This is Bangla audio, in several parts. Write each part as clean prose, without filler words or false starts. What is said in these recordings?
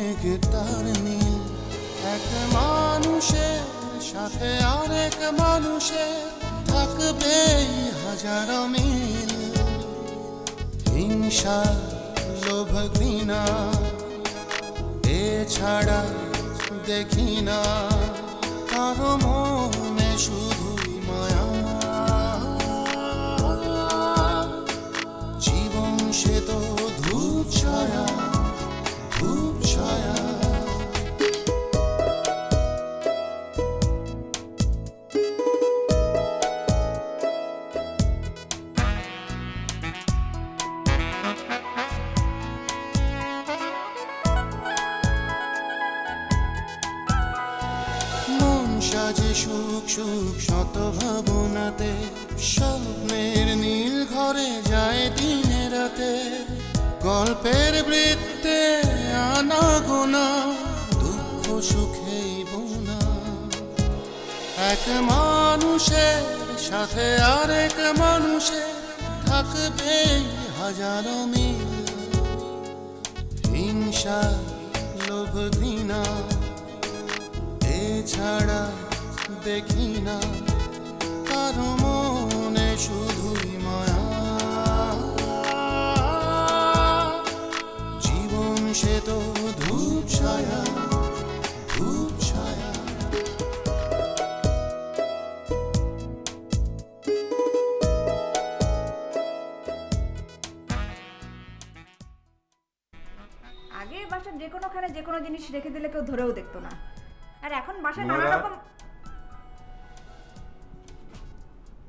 মেঘটার মিল, এক মানুষের সাথে আরেক মানুষের থাকবে হাজারো মিল। হিংসা, লোভ, ঘৃণা এছাড়া দেখি না কারো মনে শুধুই মায়া। জীবন সে তো ধূপ ছায়া, ধূপ ছায়া। সাজে সুখ সুখ শত ভাবনাতে, স্বপ্নের নীল ঘরে যায় দিনে রাতে। গল্পের বৃত্তে আনা গোনা, দুঃখ সুখেই বোনা। এক মানুষের সাথে আরেক মানুষের থাকবে হাজারো মিল। হিংসা, লোভ, ঘৃণা এছাড়া দেখি না কারো মনে শুধুই মায়া। জীবন সে তো ধূপ ছায়া, ধূপ ছায়া। আগে বাসার যে কোনোখানে যে কোনো জিনিস রেখে দিলে কেউ ধরেও দেখতো না, আর এখন বাসায় নানা রকম।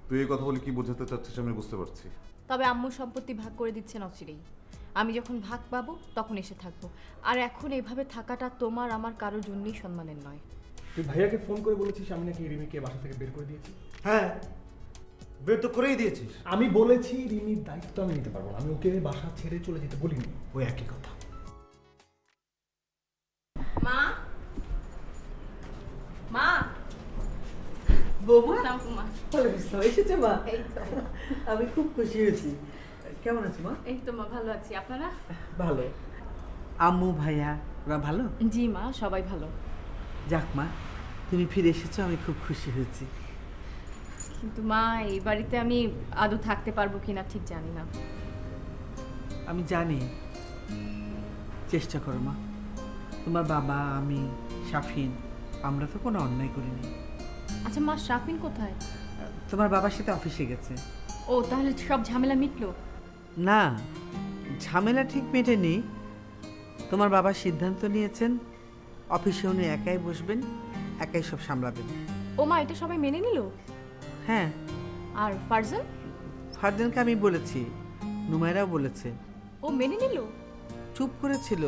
তুই এই কথা বলে কি বোঝাতে চাচ্ছিস আমি বুঝতে পারছি। তবে আম্মু সম্পত্তি ভাগ করে দিচ্ছেন অচিরেই। আমি যখন ভাগ পাবো তখন এসে থাকবো। আর এখন এভাবে থাকাটা তোমার আমার কারোর জন্যই সম্মানের নয়। তুই ভাইয়াকে ফোন করে বলেছিস আমি নাকি রিমিকে বাসা থেকে বের করে দিয়েছি? হ্যাঁ, বের তো করেই দিয়েছিস। আমি বলেছি রিমির দায়িত্ব আমি নিতে পারবো না, আমি ওকে বাসা ছেড়ে চলে যেতে বলিনি। ওই একই কথা। মা, মা, বৌমা মা এসেছে মা? আমি খুব খুশি হয়েছি। কেমন আছো মা? এই তো মা ভালো আছি, আপনারা? ভালো। আম্মু ভাইয়া ওরা ভালো? জি মা, সবাই ভালো। যাক মা, তুমি ফিরে এসেছো, আমি খুব খুশি হয়েছি। কিন্তু মা, এই বাড়িতে আমি আদৌ থাকতে পারবো কিনা ঠিক জানি না। আমি জানি, চেষ্টা করো মা। তোমার বাবা, আমি, শাফিন, আমরা তো কোনো অন্যায় করিনি। আচ্ছা মা, শাফিন কোথায়? তোমার বাবার সাথে অফিসে গেছে। ও, তাহলে সব ঝামেলা মিটলো? না, ঝামেলা ঠিক মেটেনি। তোমার বাবা সিদ্ধান্ত নিয়েছেন অফিসে উনি একাই বসবেন, একাই সব সামলাবেন। ও মা, এটা সবাই মেনে নিল? হ্যাঁ। আর ফারজান? ফারজানকে আমি বলেছি, নুমাইরাও বলেছে। ও মেনে নিল? চুপ করেছিল,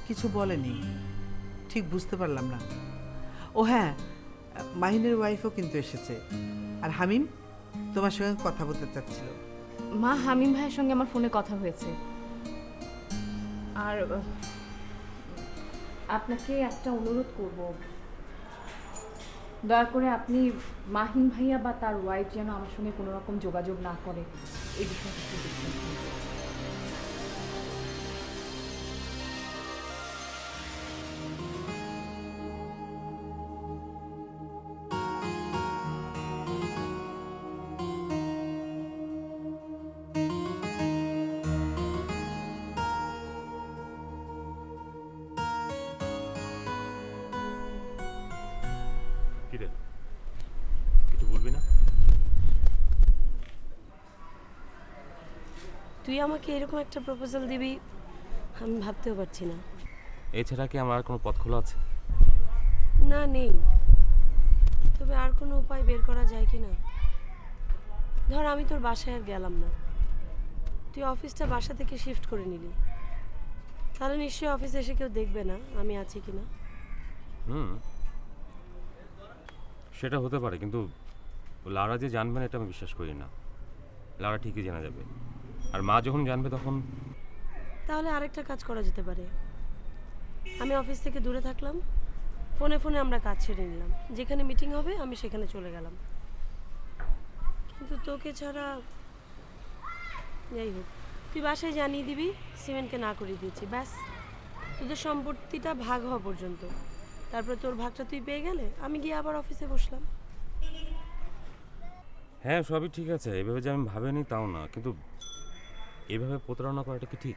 কিছু বলেনি। ঠিক বুঝতে পারলাম না। ও হ্যাঁ, মাহিনের ওয়াইফও কিন্তু এসেছে। আর হামিম তোমার সঙ্গে কথা বলতে চাচ্ছিল। মা, হামিম ভাইয়ের সঙ্গে আমার ফোনে কথা হয়েছে। আর আপনাকে একটা অনুরোধ করব, দয়া করে আপনি মাহিন ভাইয়া বা তার ওয়াইফ যেন আমার সঙ্গে কোনো রকম যোগাযোগ না করে, এই বিষয়টা একটু দেখবেন। কিছু বলবি না? তুই আমাকে এরকম একটা প্রপোজাল দিবি আমি ভাবতেও পারছি না। এছাড়া কি আমার আর কোনো পথ খোলা আছে? না, নেই। তবে আর কোনো উপায় বের করা যায় কি না? ধর আমি তোর বাসায় আর গেলাম না, তুই অফিসটা বাসা থেকে শিফট করে নিলি, তাহলে নিশ্চয়ই অফিসে এসে কেউ দেখবে না আমি আছি কিনা। সেটা হতে পারে, কিন্তু লারা যে জানবেন এটা আমি বিশ্বাস করি না। লারা ঠিকই জানা যাবে, আর মা যখন জানবে তখন। তাহলে আরেকটা কাজ করা যেতে পারে, আমি অফিস থেকে দূরে থাকলাম, ফোনে ফোনে আমরা কাজ ছেড়ে নিলাম, যেখানে মিটিং হবে আমি সেখানে চলে গেলাম। কিন্তু তোকে ছাড়া, যাই হোক, তুই বাসায় জানিয়ে দিবি সিমেন্টকে না করে দিয়েছি, ব্যাস। তোদের সম্পত্তিটা ভাগ হওয়া পর্যন্ত। তারপরে তোর ভাগটা তুই পেয়ে গেলে আমি গিয়ে আবার অফিসে বসলাম। হ্যাঁ সবই ঠিক আছে, এভাবে যে আমি ভাবিনি তাও না, কিন্তু এভাবে প্রতারণা করাটা কি ঠিক?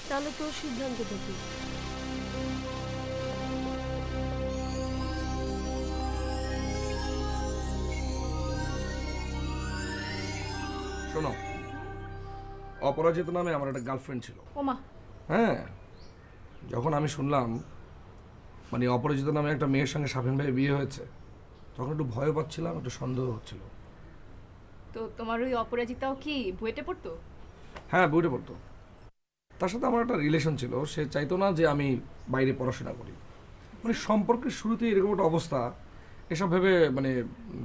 তাহলে তোর সিদ্ধান্তটা কি? শোনো, অপরাজিত নামে আমার একটা গার্লফ্রেন্ড ছিল। ওমা, হ্যাঁ, যখন আমি শুনলাম মানে অপরাজিত নামে একটা মেয়ের সঙ্গে শাফিন ভাই বিয়ে হয়েছে, তখন একটু ভয় পাচ্ছিলাম, একটু সন্দেহ হচ্ছিল। তো তোমার ওই অপরাজিতাও কি বুয়েটে পড়তো? হ্যাঁ, বইটা পড়তো। তার সাথে আমার একটা রিলেশন ছিল, সে চাইতো না যে আমি বাইরে পড়াশোনা করি। মানে সম্পর্কের শুরুতেই এরকম একটা অবস্থা, এসব ভেবে মানে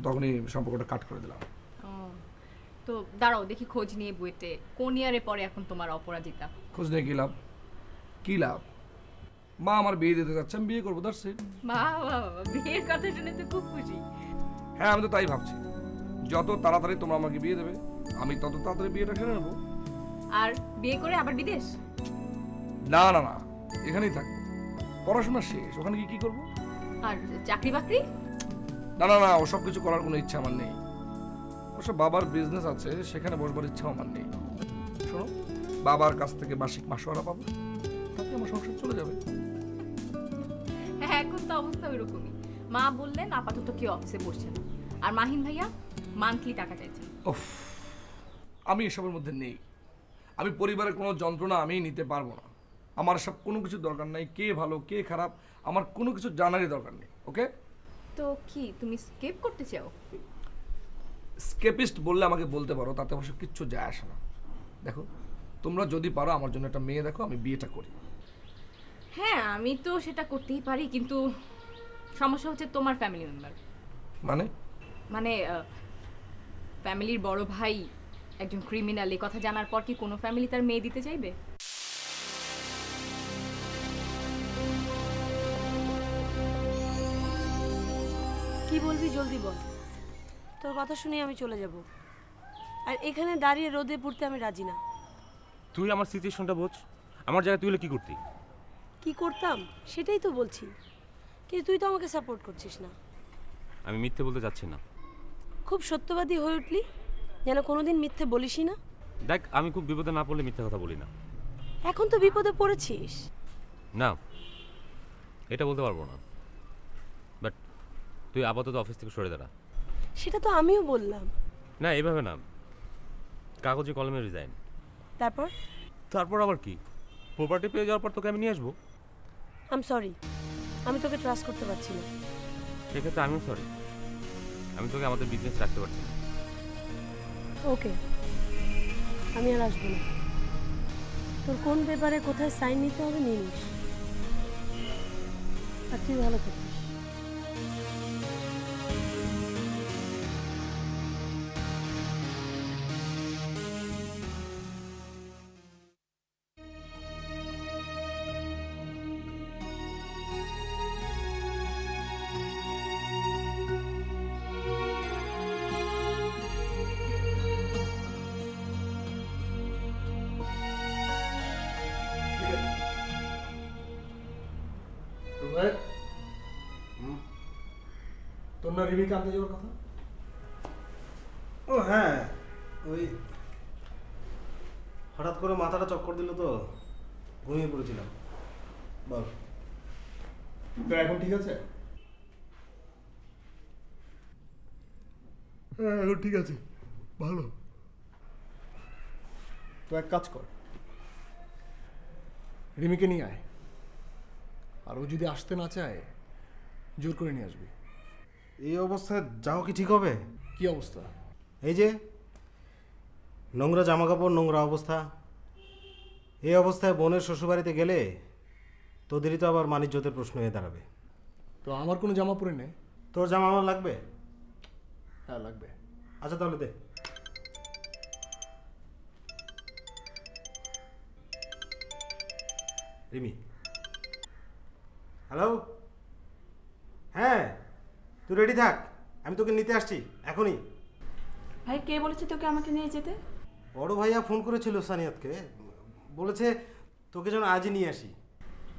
তখনই সম্পর্কটা কাট করে দিলাম। ও, তো দাঁড়াও দেখি খোঁজ নিয়ে বুয়েটে কোন ইয়ারে পরে এখন তোমার অপরাজিতা? খোঁজ নিয়ে কী লাভ? কী লাভ? মা আমার বিয়ে দিতে যাচ্ছে, আমি বিয়ে করবো, দ্যাটস ইট। বাহ বাহ বাহ, বিয়ের কথা শুনে তো খুব খুশি। হ্যাঁ, আমি তো তাই ভাবছি, যত তাড়াতাড়ি তোমরা আমাকে বিয়ে দেবে আমি তত তাড়াতাড়ি বিয়েটা সেরে নেবো। আর বিয়ে করে আবার বিদেশ? না না না, এখানেই থাকবো, পড়াশোনা শেষ, ওখানে কি করবো? আর চাকরি বাকরি? না না না, ওসব কিছু করার কোনো ইচ্ছা আমার নেই। ওসব বাবার বিজনেস আছে, সেখানে বসবার ইচ্ছা আমার নেই। শোনো, বাবার কাছ থেকে মাসিক মাসোয়ারা পাবো, তাতে আমার সংসার চলে যাবে। হ্যাঁ, এখন তো অবস্থা ওইরকমই। মা বললেন আপাতত কেউ অফিসে পড়ছে না, আর মাহিন ভাইয়া মান্থলি টাকা চাইছেন। উফ, আমি এসবের মধ্যে নেই। আমি পরিবারের কোনো যন্ত্রণা আমি নিতে পারবো না। আমার সব কোনো কিছু দরকার নাই, কে ভালো কে খারাপ আমার কোনো কিছু জানারই দরকার নেই। ওকে? তো কি তুমি স্কেপ করতে চাও? স্কেপিস্ট বললে আমাকে বলতে পারো, তাতে অবশ্য কিচ্ছু যায় আসে না। দেখো, তোমরা যদি পারো আমার জন্য একটা মেয়ে দেখো, আমি বিয়েটা করি। হ্যাঁ, আমি তো সেটা করতেই পারি, কিন্তু সমস্যা হচ্ছে তোমার ফ্যামিলি মেম্বার। মানে? মানে ফ্যামিলির বড় ভাই একজন ক্রিমিনাল, এই কথা জানার পর কি কোনো ফ্যামিলি তার মেয়ে দিতে চাইবে? কি বলবি জলদি বল, তোর কথা শুনে আমি চলে যাব। আর এখানে দাঁড়িয়ে রোদে পড়তে আমি রাজি না। তুই আমার সিচুয়েশনটা বোঝ, আমার জায়গায় তুই হলে কি করতি? কি করতাম সেটাই তো বলছি, কিন্তু তুই তো আমাকে সাপোর্ট করছিস না। আমি মিথ্যে বলতে যাচ্ছি না। খুব সত্যবাদী হয়ে উঠলি, যেন কোনোদিন মিথ্যে বলিসই না। দেখ, আমি খুব বিপদে না পড়লে মিথ্যে কথা বলি না। এখন তো বিপদে পড়েছিস। না, এটা বলতে পারবো না, বাট তুই আপাতত অফিস থেকে সরে দাঁড়া। সেটা তো আমিও বললাম। না, এভাবে না, কাগজে কলমে রিজাইন। তারপর আবার কি? প্রপার্টি পেয়ে যাওয়ার পর তোকে আমি নিয়ে আসবো। আম সরি, আমি তোকে ট্রাস্ট করতে পারছি না। সেক্ষেত্রে আমিও সরি, আমি তোকে আমাদের বিজনেস রাখতে পারছি না। ওকে, আমি আর আসবো না। তোর কোন পেপারে কোথায় সাইন নিতে হবে নিয়ে নিস, আর তুই ভালো থাকিস। তোর না রিমিকে আনতে যাওয়ার কথা? ও হ্যাঁ, ওই হঠাৎ করে মাথাটা চক্কর দিল তো ঘুমিয়ে পড়েছিলাম। বল। তো এখন ঠিক আছে? হ্যাঁ, এখন ঠিক আছে, ভালো। তো এক কাজ কর, রিমিকে নিয়ে আয়, আর ও যদি আসতে না চায় জোর করে নিয়ে আসবি। এই অবস্থায় যাও কি ঠিক হবে? কি অবস্থা? এই যে নোংরা জামা কাপড়, নোংরা অবস্থা। এই অবস্থায় বোনের শ্বশুরবাড়িতে গেলে তোদেরই তো আবার মানিজ্যতের প্রশ্ন হয়ে দাঁড়াবে। তো আমার কোনো জামা পরে নে। তোর জামা আমার লাগবে? হ্যাঁ, লাগবে। আচ্ছা তাহলে দে। রিমি, হ্যালো। হ্যাঁ, তুই রেডি থাক, আমি তোকে নিতে আসছি এখনই। ভাই, কে বলেছে তোকে আমাকে নিয়ে যেতে? বড় ভাইয়া ফোন করেছিল সানিয়াতকে, বলেছে তোকে যেন আজই নিয়ে আসি।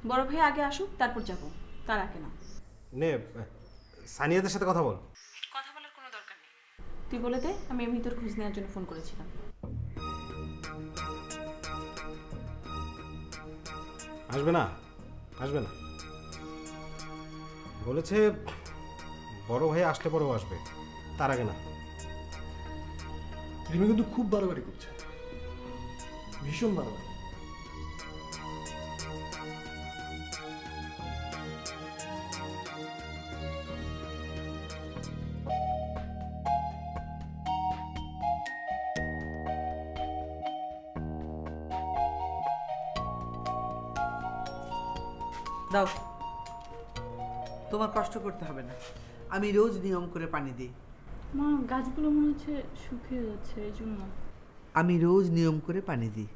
বড় ভাই আগে আসুক, তারপর যাব, তার আগে না। নে সানিয়াদের সাথে কথা বল। কথা বলার কোনো দরকার নেই, তুই বলে দে আমি এমনি তোর খোঁজ নেওয়ার জন্য ফোন করেছিলাম। আসবে না, আসবে না বলেছে। বড় ভাই আসতে পরেও আসবে, তার আগে না। রিমি কিন্তু খুব বাড়াবাড়ি করছে, ভীষণ বাড়াবাড়ি। দাও, তোমার কষ্ট করতে হবে না, আমি রোজ নিয়ম করে পানি দিই। মা, গাছগুলো মনে হচ্ছে শুকিয়ে যাচ্ছে, এই জন্য। আমি রোজ নিয়ম করে পানি দিই,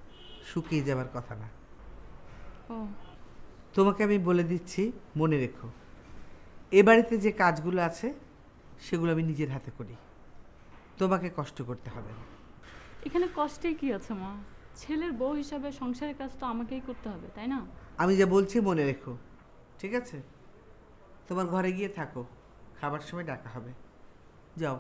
শুকিয়ে যাবার কথা না। ও, তোমাকে আমি বলে দিচ্ছি, মনে রেখো, এ বাড়িতে যে কাজগুলো আছে সেগুলো আমি নিজের হাতে করি, তোমাকে কষ্ট করতে হবে না। এখানে কষ্টে কি আছে মা? ছেলের বউ হিসাবে সংসারের কাজ তো আমাকেই করতে হবে, তাই না? আমি যা বলছি মনে রেখো, ঠিক আছে? তোমার ঘরে গিয়ে থাকো, খাবার সময় ডাকা হবে, যাও।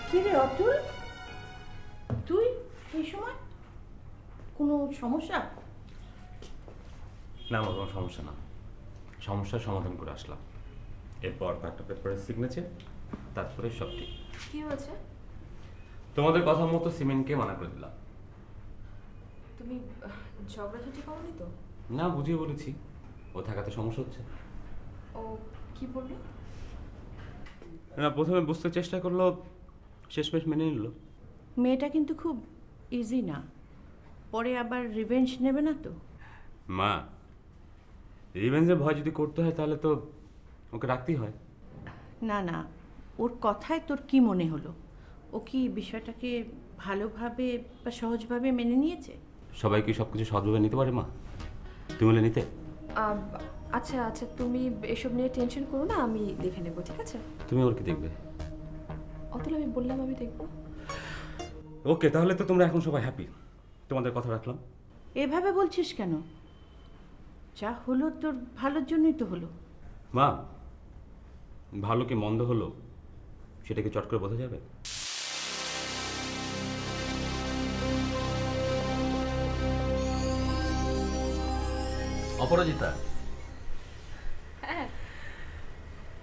কি রে অতুল, তুই এই সময় কোনো সমস্যা? না আমার কোনো সমস্যা না, সমস্যার সমাধান করে আসলাম। এরপর একটা পেপারের সিগনেচার, তারপরে সব ঠিক। কি হয়েছে? তোমাদের কথা মতো সিমেন্টকে মানা করে দিলাম। তুমি ঝগড়াঝাটি করনি তো? না, বুঝিয়ে বলেছি, ও থাকাতে সমস্যা হচ্ছে। ও কি বললো? না, প্রথমে বুঝতে চেষ্টা করলো, শেষমেশ মেনে নিল। মেয়েটা কিন্তু খুব ইজি না, পরে আবার রিভেঞ্জ নেবে না তো? মা, রিভেঞ্জের ভয় যদি করতে হয় তাহলে তো ওকে রাখতেই হয়। না না, ওর কথায় তোর কি মনে হলো? ও কি বিষয়টাকে ভালোভাবে বা সহজভাবে মেনে নিয়েছে? সবাই কি সব কিছু সহজভাবে নিতে পারে মা? তুমি হলে নিতে? আচ্ছা আচ্ছা, তুমি এসব নিয়ে টেনশন করো না, আমি দেখে নেবো, ঠিক আছে? তুমি ওর কি দেখবে? অতুল, আমি বললাম আমি দেখবো। ওকে, তাহলে তো তোমরা এখন সবাই হ্যাপি, তোমাদের কথা রাখলাম। এভাবে বলছিস কেন? যা হলো তোর ভালোর জন্যই তো হলো। মা, ভালো কি মন্দ হলো সেটাকে চট করে বোঝা যাবে? অপরাজিতা, হ্যাঁ,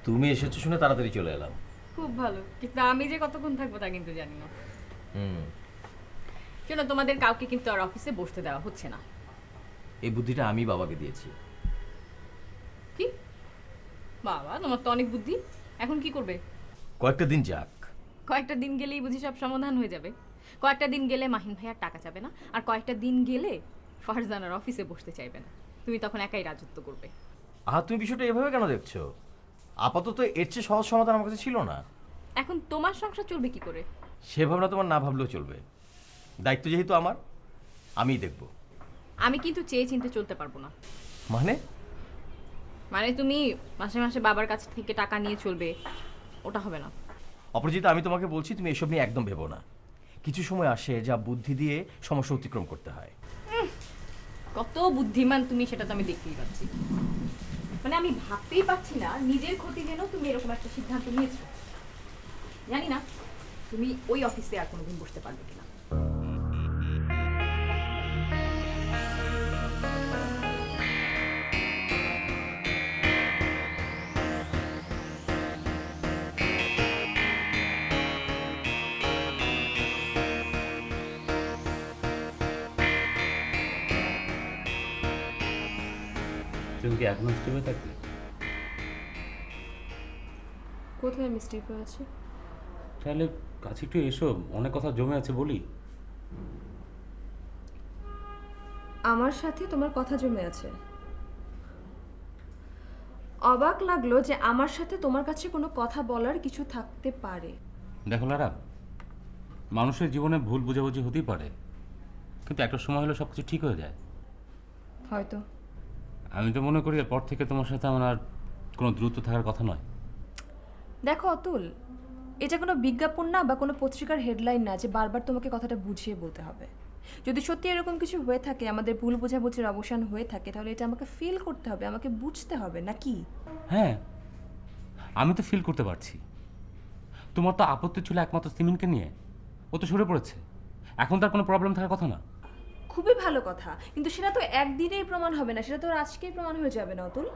তুমি এসেছো শুনে তাড়াতাড়ি চলে এলাম। খুব ভালো, কিন্তু আমি যে কতক্ষণ থাকবো তা কিন্তু জানি না। হুম, শোনো, তোমাদের কাউকে কিন্তু আর অফিসে বসতে দেওয়া হচ্ছে না। এই বুদ্ধিটা আমি বাবাকে দিয়েছি। কি বাবা, তোমার তো অনেক বুদ্ধি। এখন কি করবে? কয়েকটা দিন যাক। কয়েকটা দিন গেলেই বুঝি সব সমাধান হয়ে যাবে? কয়েকটা দিন গেলে মাহিন ভাইয়ার টাকা যাবে না, আর কয়েকটা দিন গেলে ফারজানার অফিসে বসতে চাইবে না, তুমি তখন একাই রাজত্ব করবে। তুমি বিষয়টা এভাবে কেন দেখছো? আপাতত এর চেয়ে সহজ সমাধান আমার কাছে ছিল না। এখন তোমার সংসার চলবে কি করে? সে ভাবনা তোমার না ভাবলেও চলবে, দায়িত্ব যেহেতু আমার, আমিই দেখব। আমি কিন্তু চেয়ে চিনতে চলতে পারবো না। মানে তুমি মাসে মাসে বাবার কাছ থেকে টাকা নিয়ে চলবে, ওটা হবে না। অপরাজিতা, আমি তোমাকে বলছি তুমি এসব নিয়ে একদম ভেবো না। কিছু সময় আসে যা বুদ্ধি দিয়ে সমস্যা অতিক্রম করতে হয়। কত বুদ্ধিমান তুমি সেটা তো আমি দেখতেই পাচ্ছি। মানে আমি ভাবতেই পারছি না নিজের ক্ষতি যেন তুমি এরকম একটা সিদ্ধান্ত নিয়েছো। জানি না তুমি ওই অফিসে আর কোনোদিন বসতে পারবে কিনা। তুমি কি এখনো স্টিভে থাকবে? কোথায় আমি স্টিভ হয়ে আছি? তাহলে কাছে একটু এসো, অনেক কথা জমে আছে বলি। আমার সাথে তোমার কথা জমে আছে? অবাক লাগলো যে আমার সাথে তোমার কাছে কোনো কথা বলার কিছু থাকতে পারে। দেখো লারা, মানুষের জীবনে ভুল বোঝাবুঝি হতেই পারে, কিন্তু একটা সময় হলে সব কিছু ঠিক হয়ে যায়। হয়তো। আমি তো মনে করি এরপর থেকে তোমার সাথে আমার আর কোনো দূরত্ব থাকার কথা নয়। দেখো অতুল, এটা কোনো বিজ্ঞাপন না বা কোনো পত্রিকার হেডলাইন না যে বারবার তোমাকে কথাটা বুঝিয়ে বলতে হবে। যদি সত্যি এরকম কিছু হয়ে থাকে, আমাদের ভুল বোঝাবুঝির অবসান হয়ে থাকে, তাহলে এটা আমাকে ফিল করতে হবে, আমাকে বুঝতে হবে, নাকি? হ্যাঁ, আমি তো ফিল করতে পারছি। তোমার তো আপত্তি ছিল একমাত্র সিমিনকে নিয়ে, ও তো সরে পড়েছে, এখন তার কোনো প্রবলেম থাকার কথা না। খুবই ভালো কথা, কিন্তু সেটা তো একদিনেই প্রমাণ হবে না, সেটা তো আজকেই প্রমাণ হয়ে যাবে না অতুল।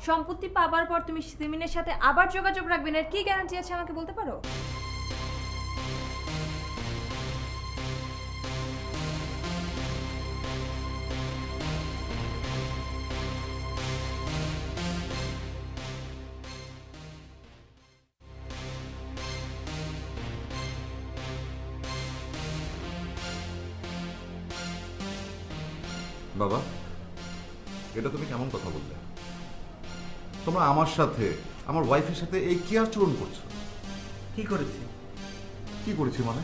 সম্পত্তি পাবার পর তুমি সিমিনের সাথে আবার যোগাযোগ রাখবে না, এর কি গ্যারান্টি আছে আমাকে বলতে পারো? বাবা, এটা তুমি কেমন কথা বললে? তোমরা আমার সাথে, আমার ওয়াইফের সাথে এই কি আচরণ করছো? কি করেছি? কি করেছি মানে?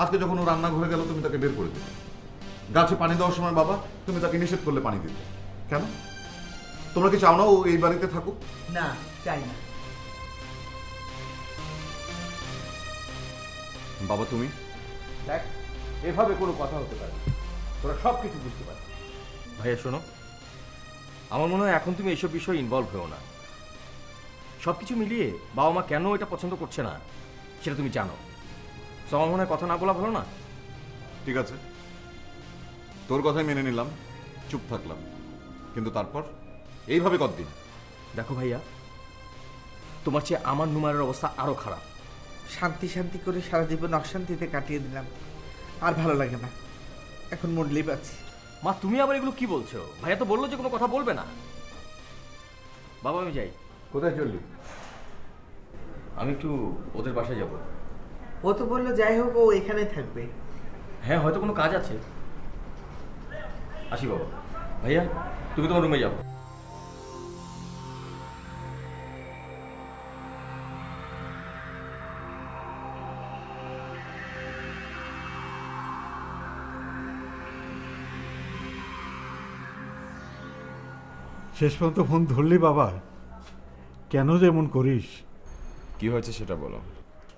আজকে যখন ও রান্নাঘরে গেল তুমি তাকে বের করে দিলে। গাছে পানি দেওয়ার সময় বাবা তুমি তাকে নিষেধ করলে পানি দিতে। কেন? তোমরা কি চাও না ও এই বাড়িতে থাকুক? না, চাই না। বাবা তুমি দেখ, এভাবে কোনো কথা হতে পারে না। তোরা সব কিছু বুঝতে পারছিস। ভাইয়া শোনো, আমার মনে হয় এখন তুমি এইসব বিষয়ে ইনভলভ হও না। সব কিছু মিলিয়ে বাবা মা কেন এটা পছন্দ করছে না সেটা তুমি জানো। তো আমার মনে হয় কথা না বলা ভালো না। ঠিক আছে, তোর কথাই মেনে নিলাম, চুপ থাকলাম, কিন্তু তারপর এইভাবে কতদিন? দেখো ভাইয়া, তোমার চেয়ে আমার নুমারের অবস্থা আরো খারাপ। শান্তি শান্তি করে সারা জীবন অশান্তিতে কাটিয়ে দিলাম, আর ভালো লাগে না, এখন মরলেই পাচ্ছি। মা তুমি আবার এগুলো কি বলছো? ভাইয়া তো বললো যে কোনো কথা বলবে না। বাবা আমি যাই। কোথায় চললি? আমি একটু ওদের বাসায় যাব। ও তো বললো যাই হোক ও এখানেই থাকবে। হ্যাঁ, হয়তো কোনো কাজ আছে। আসি বাবা। ভাইয়া তুমি তোমার রুমে যাও। শেষ পর্যন্ত ফোন ধরলি বাবা? কেন যে এমন করিস? কি হয়েছে সেটা বলো।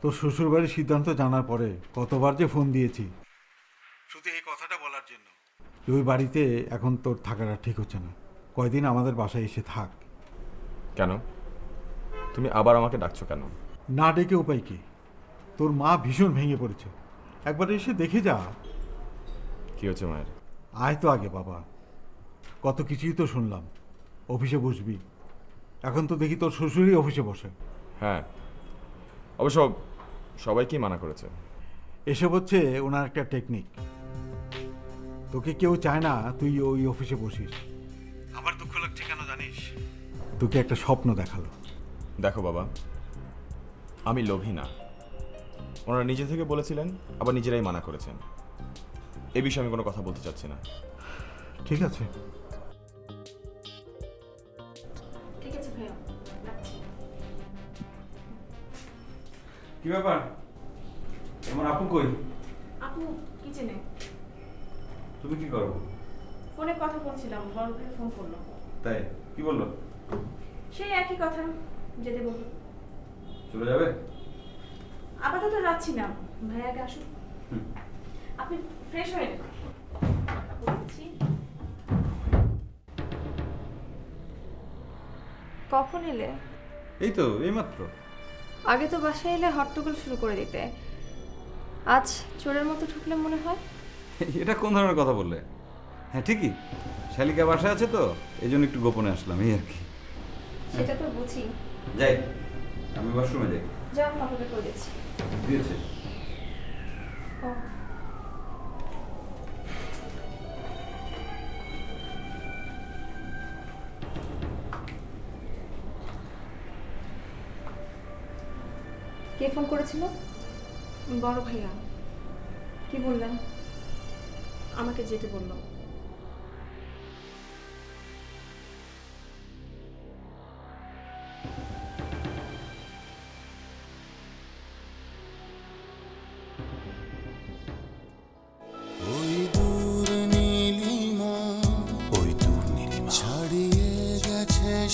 তোর শ্বশুরবাড়ির সিদ্ধান্ত জানার পরে কতবার যে ফোন দিয়েছি শুধু এই কথাটা বলার জন্য। তুই বাড়িতে এখন তোর থাকাটা ঠিক হচ্ছে না, কয়দিন আমাদের বাসায় এসে থাক। কেন? তুমি আবার আমাকে ডাকছো কেন? না ডেকে উপায় কি? তোর মা ভীষণ ভেঙে পড়েছে, একবার এসে দেখে যা। কি হয়েছে মায়ের? আয় তো আগে বাবা, কত কিছুই তো শুনলাম। অফিসে বসবি, এখন তো দেখি তোর শ্বশুরই অফিসে বসে। হ্যাঁ, অবশ্য সবাইকেই মানা করেছে। এসব হচ্ছে ওনার একটা টেকনিক। তোকে কেউ চায় না তুই ওই অফিসে বসিস। আমার দুঃখ লাগছে কেন জানিস? তোকে একটা স্বপ্ন দেখালো। দেখো বাবা, আমি লোভী না। ওনারা নিজে থেকে বলেছিলেন, আবার নিজেরাই মানা করেছেন। এই বিষয়ে আমি কোনো কথা বলতে চাচ্ছি না। ঠিক আছে। ঠিক আছে ভাইয়া, রাখছি। কি ব্যাপার? আমার আপু কই? আপু কিচেনে। তুমি কি করো? ফোনে কথা বলছিলাম, বড় ভাই ফোন করলো। তাই? কি বললো? সেই একই কথা, যেতে বললো। চলে যাবে? আপাতত যাচ্ছি না, ভাইয়াকে আসুন। আপনি ফ্রেশ হয়ে নেন। কখন এলে? এই তো এইমাত্র। আগে তো বাসায় এলে হট্টগোল শুরু করে দিতে, আজ চোরের মতো ঢুকলে মনে হয়। এটা কোন ধরনের কথা বললে? হ্যাঁ ঠিকই, শালিকা বাসায় আছে তো এই জন্য একটু গোপনে আসলাম, এই আর কি। সেটা তো বুঝি। যাই, আমি ওয়াশরুমে যাই। যাও, কাপড়ে করে দিচ্ছি। দিয়েছে। ও কে ফোন করেছিল? বড় ভাইয়া। কি বললেন? আমাকে যেতে বললো।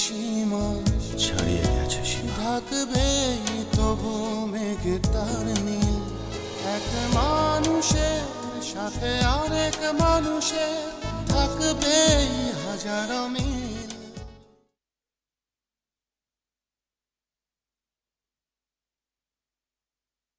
সীমা ছাড়িয়ে গেছে সীমা। থাকবে তবু মেঘটার নীল, এক মানুষের সাথে আরেক মানুষের থাকবে হাজার মিল।